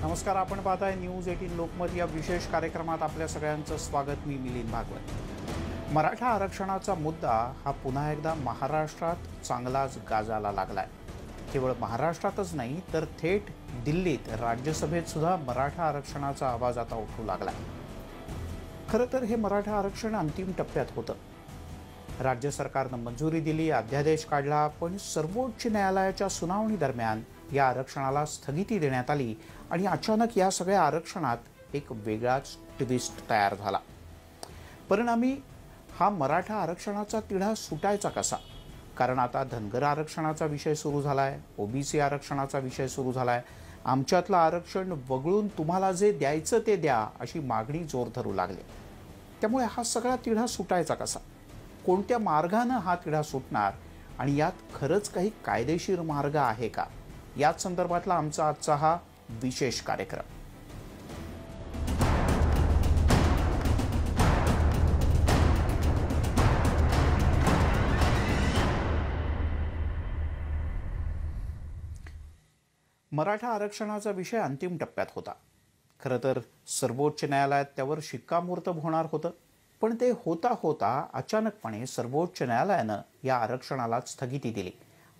नमस्कार, आपण पाहताय न्यूज 18 लोकमत या विशेष कार्यक्रमात आपल्या सगळ्यांचं स्वागत। मी मिलिंद भागवत। मराठा आरक्षणाचा मुद्दा हा पुन्हा एकदा महाराष्ट्रात चांगलाच गाजाला लागलाय। केवळ महाराष्ट्रातच नाही तर थेट दिल्लीत राज्यसभेत सुद्धा मराठा आरक्षणाचा आवाज आता उठू लागलाय। खरं तर हे मराठा आरक्षण अंतिम टप्प्यात होतं। राज्य सरकारनं मंजुरी दिली, अध्यादेश काढला, पण सर्वोच्च न्यायालयाच्या सुनावणी दरम्यान या आरक्षणाला स्थगिती देण्यात आली आणि अचानक या सगळ्या आरक्षणात एक वेगळाच ट्विस्ट तयार झाला। परिणामी हा मराठा आरक्षणाचा तिढा सुटायचा कसा? कारण आता धनगर आरक्षणाचा विषय सुरू झालाय, ओबीसी आरक्षणाचा विषय सुरू झालाय। आमच्यातलं आरक्षण वगळून तुम्हाला जे द्यायचं ते द्या अशी मागणी जोर धरू लागली। त्यामुळे हा सगळा तिढा सुटायचा कसा? कोणत्या मार्गाने हा तिढा सुटणार आणि यात खरंच काही कायदेशीर मार्ग आहे का? याच संदर्भातला आमचा आजचा हा विशेष कार्यक्रम। मराठा आरक्षणाचा विषय अंतिम टप्प्यात होता। खरं तर सर्वोच्च न्यायालयात त्यावर शिक्कामोर्तब होणार होतं, पण ते होता होता अचानकपणे सर्वोच्च न्यायालयानं या आरक्षणाला स्थगिती दिली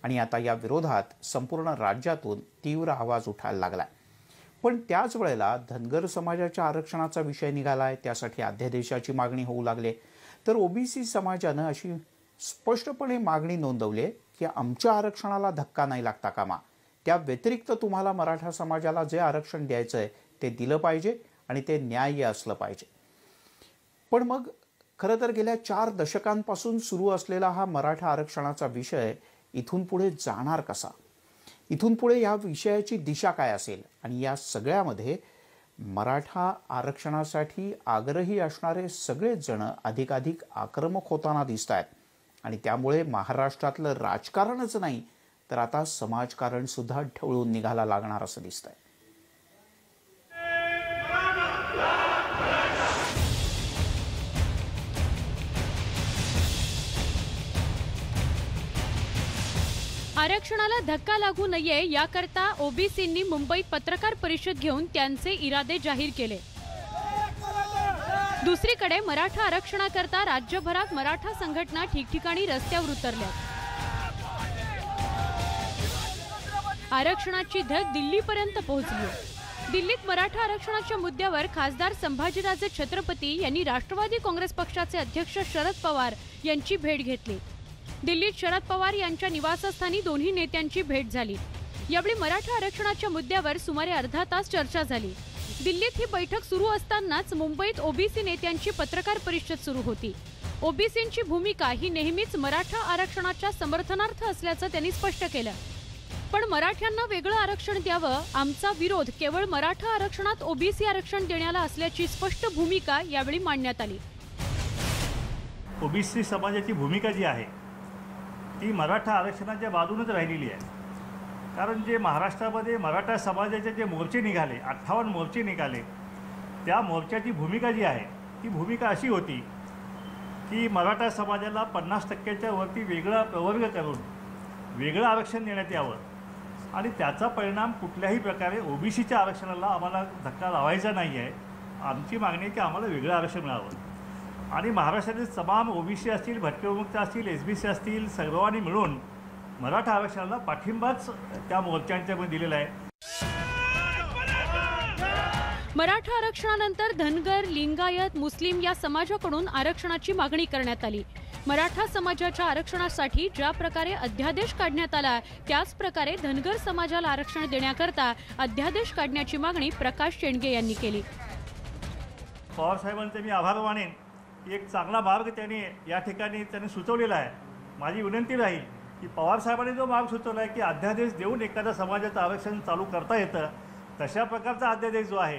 आणि आता या विरोधात संपूर्ण राज्यातून तीव्र आवाज उठायला लागलाय। पण त्याच वेळेला धनगर समाजाच्या आरक्षणाचा विषय निघालाय, त्यासाठी अध्यादेशाची मागणी होऊ लागली। तर ओबीसी समाजानं अशी स्पष्टपणे मागणी नोंदवली की आमच्या आरक्षणाला धक्का नाही लागता कामा, त्या व्यतिरिक्त तुम्हाला मराठा समाजाला जे आरक्षण द्यायचंय ते दिलं पाहिजे आणि ते न्याय्य असलं पाहिजे। पण मग खरं तर गेल्या 4 दशकांपासून सुरू असलेला हा मराठा आरक्षणाचा विषय इथून पुढे जाणार कसा? इथून पुढे या विषयाची दिशा काय असेल? आणि या सगळ्यामध्ये मराठा आरक्षणासाठी आग्रही असणारे सगळेच जण अधिकाधिक आक्रमक होताना दिसत आहेत आणि त्यामुळे महाराष्ट्रातलं राजकारणच नाही तर आता समाजकारण सुद्धा ढवळून निघायला लागणार असं दिसतंय। आरक्षणाला धक्का लागू नये याकरता ओबीसींनी मुंबईत पत्रकार परिषद घेऊन त्यांचे इरादे जाहीर केले। दुसरीकडे मराठा आरक्षणाकरता राज्यभरात मराठा संघटना ठिकठिकाणी रस्त्यावर उतरल्या। आरक्षणाची धग दिल्लीपर्यंत पोहोचली। दिल्लीत मराठा आरक्षणाच्या मुद्द्यावर खासदार संभाजीराजे छत्रपती यांनी राष्ट्रवादी काँग्रेस पक्षाचे अध्यक्ष शरद पवार यांची भेट घेतली। दिल्लीत शरद पवार यांच्या निवासस्थानी दोन्ही नेत्यांची भेट झाली। यावेळी मराठा आरक्षणाच्या मुद्द्यावर सुमारे अर्धा तास चर्चा झाली। दिल्लीत ही बैठक सुरू असतानाच मुंबईत ओबीसी नेत्यांची पत्रकार परिषद सुरू होती। ओबीसींची भूमिका ही नेहमीच मराठा आरक्षणाच्या समर्थनार्थ असल्याचं त्यांनी स्पष्ट केलं। पण मराठ्यांना वेगळं आरक्षण द्यावं, आमचा विरोध केवळ मराठा आरक्षणात ओबीसी आरक्षण देण्याला असल्याची स्पष्ट भूमिका यावेळी मांडण्यात आली। ओबीसी समाजाची भूमिका जी आहे ती मराठा आरक्षणाच्या बाजूनच राहिलेली आहे। कारण जे महाराष्ट्रामध्ये मराठा समाजाचे जे मोर्चे निघाले, 58 मोर्चे निघाले, त्या मोर्चाची भूमिका जी आहे ती भूमिका अशी होती की मराठा समाजाला 50% वरती वेगळा प्रवर्ग करून वेगळं आरक्षण देण्यात यावं आणि त्याचा परिणाम कुठल्याही प्रकारे ओबीसीच्या आरक्षणाला आम्हाला धक्का लावायचा नाही आहे। आमची मागणी आहे की आम्हाला वेगळं आरक्षण मिळावं आणि महाराष्ट्रातील तमाम ओबीसी असतील, भटके असतील, एसबीसी असतील, सर्वांनी मिळून मराठा आरक्षणाला पाठिंबाच त्या मोर्चांच्यामध्ये दिलेला आहे। मराठा आरक्षणानंतर धनगर, लिंगायत, मुस्लिम या समाजाकडून आरक्षणाची मागणी करण्यात आली। मराठा समाजाच्या आरक्षणासाठी ज्या प्रकारे अध्यादेश काढण्यात आला त्याच प्रकारे धनगर समाजाला आरक्षण देण्याकरता अध्यादेश काढण्याची मागणी प्रकाश शेंडगे यांनी केली। पवार साहेबांचे मी आभार मानेन। एक चांगला मार्ग त्यांनी या ठिकाणी सुचवलेला आहे। माझी विनंती राहील की पवार साहेबांनी जो मार्ग सुचवला आहे की अध्यादेश देऊन एखाद्या समाजाचं आरक्षण चालू करता येतं, तशा प्रकारचा अध्यादेश जो आहे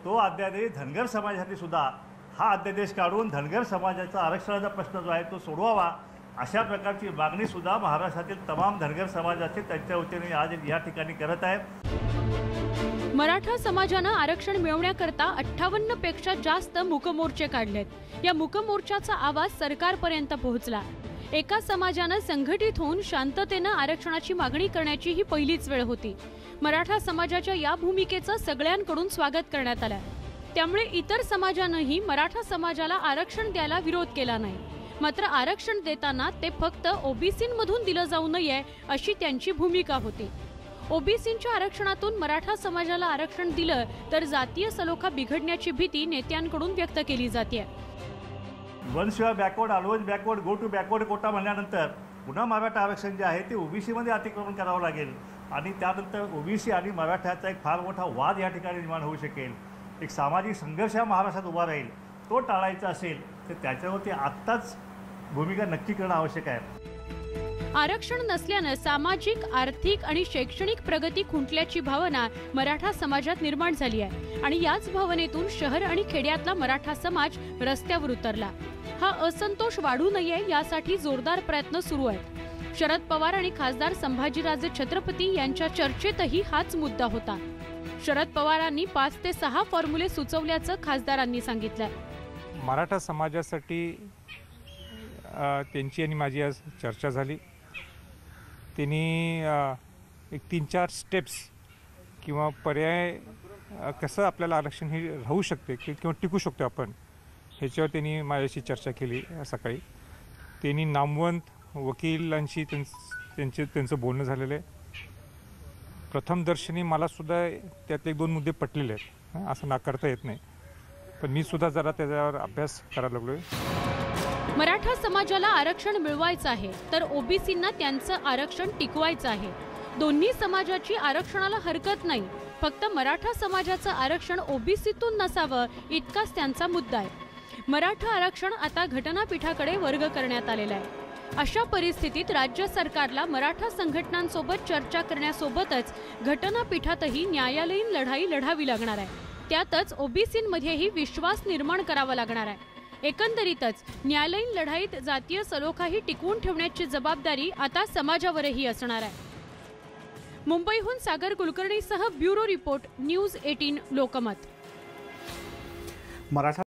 तो अध्यादेश धनगर समाजासाठी सुद्धा हा अध्यादेश काढून धनगर समाजाचा आरक्षणाचा प्रश्न जो आहे तो सोडवावा, अशा प्रकारची मागणी सुद्धा महाराष्ट्रातील तमाम धनगर समाजाचे त्यांच्या वतीने आज या ठिकाणी करत आहेत। मराठा समाजानं आरक्षण मिळवण्याकरता 58 पेक्षा जास्त मूकमोर्चे काढलेत। या मूकमोर्चाचा आवाज सरकारपर्यंत पोहोचला। एका समाजानं संघटित होऊन शांततेनं आरक्षणाची मागणी करण्याची ही पहिलीच वेळ होती. मराठा समाजाच्या या भूमिकेचं सगळ्यांकडून स्वागत करण्यात आलं. त्यामुळे इतर समाजानंही मराठा समाजाला आरक्षण द्यायला विरोध केला नाही. मात्र आरक्षण देताना ते फक्त ओबीसींमधून दिलं जाऊ नये अशी त्यांची भूमिका होती. ओबीसींच्या आरक्षणातून मराठा समाजाला आरक्षण दिलं तर जातीय सलोखा बिघडण्याची भीती नेत्यांकडून व्यक्त केली जाते. Once you are backward always backward, go to backward quota म्हणल्यानंतर पुन्हा मराठा आरक्षण जे आहे ते ओबीसीमध्ये अतिक्रमण करावं लागेल आणि त्यानंतर ओबीसी आणि मराठ्याचा एक फार मोठा वाद या ठिकाणी निर्माण होऊ शकेल. एक सामाजिक संघर्ष हा महाराष्ट्रात उभा राहील. तो टाळायचा असेल तर त्याच्यावरती आत्ताच भूमिका नक्की करणं आवश्यक आहे. आरक्षण नसल्यानं सामाजिक, आर्थिक आणि शैक्षणिक प्रगती खुंटल्याची भावना मराठा समाजात निर्माण झाली आहे आणि याच भावनेतून शहर आणि खेड्यातला मराठा समाज रस्त्यावर उतरला. हा असंतोष वाढू नये यासाठी जोरदार प्रयत्न सुरू आहेत. शरद पवार आणि खासदार संभाजीराजे छत्रपती यांच्या चर्चेतही हाच मुद्दा होता. शरद पवारांनी 5 ते 6 फॉर्म्युले सुचवल्याचं खासदारांनी सांगितलं. मराठा समाजासाठी त्यांची आणि माझी आज चर्चा झाली. त्यांनी एक 3-4 स्टेप्स किंवा पर्याय कसं आपल्याला आरक्षण हे राहू शकते किंवा टिकू शकतो आपण ह्याच्यावर त्यांनी माझ्याशी चर्चा केली सकाळी. त्यांनी नामवंत वकिलांशी त्यांचं बोलणं झालेलं आहे. प्रथमदर्शनी मलासुद्धा त्यातले 1-2 मुद्दे पटलेले आहेत, असं नाकारता येत नाही. पण मी सुद्धा जरा त्याच्यावर अभ्यास करायला लागलो आहे. मराठा समाजाला आरक्षण मिळवायचं आहे तर ओबीसींना त्यांचं आरक्षण टिकवायचं आहे. दोन्ही समाजाची आरक्षणाला हरकत नाही, फक्त मराठा समाजाचं आरक्षण ओबीसीतून नसावं इतकाच त्यांचा मुद्दा आहे. मराठा आरक्षण आता घटनापीठाकडे वर्ग करण्यात आलेलं आहे. अशा परिस्थितीत राज्य सरकारला मराठा संघटनांसोबत चर्चा करण्यासोबतच घटनापीठातही न्यायालयीन लढाई लढावी लागणार आहे. त्यातच ओबीसींमध्येही विश्वास निर्माण करावा लागणार आहे. एकंदरीतच न्यायालयीन लढाईत जातीय सलोखाही टिकवून ठेवण्याची जबाबदारी आता समाजावरही असणार आहे. मुंबईहून सागर कुलकर्णीसह bureau report, news 18 Lokmat. Maratha